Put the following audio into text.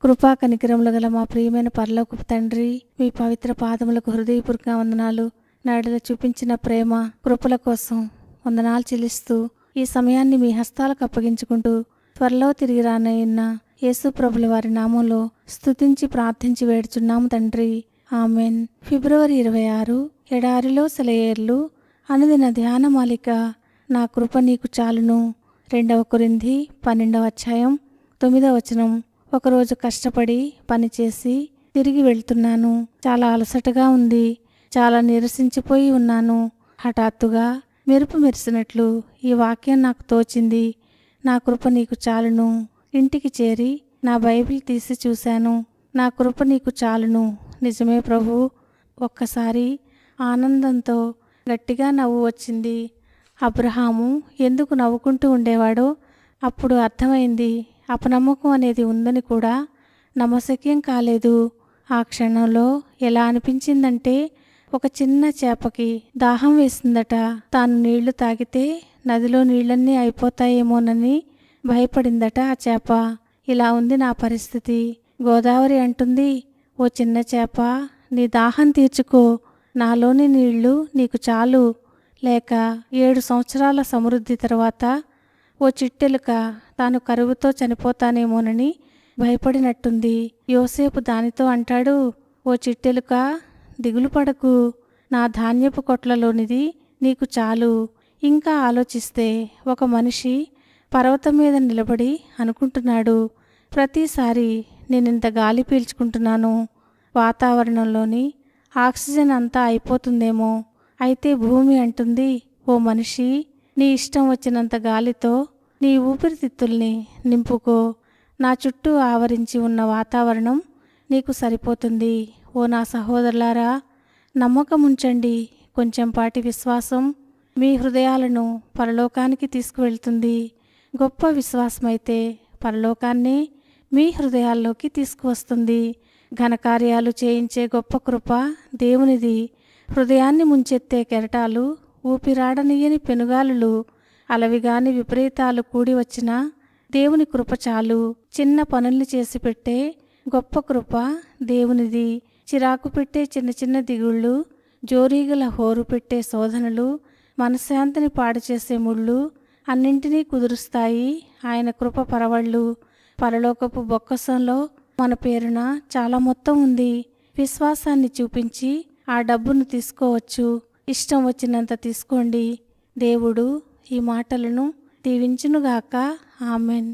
కృపా కనికరములు గల మా ప్రియమైన పరలోకపు తండ్రి, మీ పవిత్ర పాదములకు హృదయపూర్వక వందనాలు. నాడల చూపించిన ప్రేమ కృపల కోసం వందనాలు చెల్లిస్తూ ఈ సమయాన్ని మీ హస్తాలకు అప్పగించుకుంటూ త్వరలో తిరిగి రానయ్యున్న యేసు ప్రభుల వారి నామంలో స్తుతించి ప్రార్థించి వేడుచున్నాము తండ్రి, ఆమెన్. ఫిబ్రవరి 26 ఎడారిలో సెలయేర్లు అనుదిన ధ్యానమాలిక. నా కృప నీకు చాలును. 2 కొరింథీ 12వ అధ్యాయం 9వ వచనం. ఒకరోజు కష్టపడి పనిచేసి తిరిగి వెళ్తున్నాను. చాలా అలసటగా ఉంది. చాలా నీరసించిపోయి ఉన్నాను. హఠాత్తుగా మెరుపు మెరిసినట్లు ఈ వాక్యం నాకు తోచింది. నా కృప నీకు చాలును. ఇంటికి చేరి నా బైబిల్ తీసి చూశాను. నా కృప నీకు చాలును. నిజమే ప్రభు. ఒక్కసారి ఆనందంతో గట్టిగా నవ్వు వచ్చింది. అబ్రహాము ఎందుకు నవ్వుకుంటూ ఉండేవాడో అప్పుడు అర్థమైంది. అపనమ్మకం అనేది ఉందని కూడా నమ్మశక్యం కాలేదు. ఆ క్షణంలో ఎలా అనిపించిందంటే, ఒక చిన్న చేపకి దాహం వేసిందట. తాను నీళ్లు తాగితే నదిలో నీళ్ళన్నీ అయిపోతాయేమోనని భయపడిందట ఆ చేప. ఇలా ఉంది నా పరిస్థితి. గోదావరి అంటుంది, ఓ చిన్న చేప, నీ దాహం తీర్చుకో, నాలోని నీళ్లు నీకు చాలు. లేక 7 సంవత్సరాల సమృద్ధి తర్వాత ఓ చిట్టెలుక తాను కరువుతో చనిపోతానేమోనని భయపడినట్టుంది. యోసేపు దానితో అంటాడు, ఓ చిట్టెలుక, దిగులు పడకు, నా ధాన్యపు కొట్లలోనిది నీకు చాలు. ఇంకా ఆలోచిస్తే ఒక మనిషి పర్వతం మీద నిలబడి అనుకుంటున్నాడు, ప్రతిసారి నేనింత గాలి పీల్చుకుంటున్నాను, వాతావరణంలోని ఆక్సిజన్ అంతా అయిపోతుందేమో. అయితే భూమి అంటుంది, ఓ మనిషి, నీ ఇష్టం వచ్చినంత గాలితో నీ ఊపిరితిత్తుల్ని నింపుకో. నా చుట్టూ ఆవరించి ఉన్న వాతావరణం నీకు సరిపోతుంది. ఓ నా సహోదరులారా, నమ్మకం ఉంచండి. కొంచెంపాటి విశ్వాసం మీ హృదయాలను పరలోకానికి తీసుకువెళ్తుంది. గొప్ప విశ్వాసమైతే పరలోకాన్ని మీ హృదయాల్లోకి తీసుకువస్తుంది. ఘనకార్యాలు చేయించే గొప్ప కృప దేవునిది. హృదయాన్ని ముంచెత్తే కెరటాలు, ఊపిరాడనీయని పెనుగాలులు, అలవిగాని విపరీతాలు కూడి వచ్చిన దేవుని కృప చాలు. చిన్న పనుల్ని చేసి పెట్టే గొప్ప కృప దేవునిది. చిరాకు పెట్టే చిన్న చిన్న దిగుళ్ళు, జోరీగల హోరు పెట్టే శోధనలు, మనశ్శాంతిని పాడు చేసే ముళ్ళు అన్నింటినీ కుదురుస్తాయి ఆయన కృప పరవళ్ళు. పరలోకపు బొక్కసంలో మన పేరున చాలా మొత్తం ఉంది. విశ్వాసాన్ని చూపించి ఆ డబ్బును తీసుకోవచ్చు. ఇష్టం వచ్చినంత తీసుకోండి. దేవుడు ఈ మాటలను దీవించునుగాక. ఆమెన్.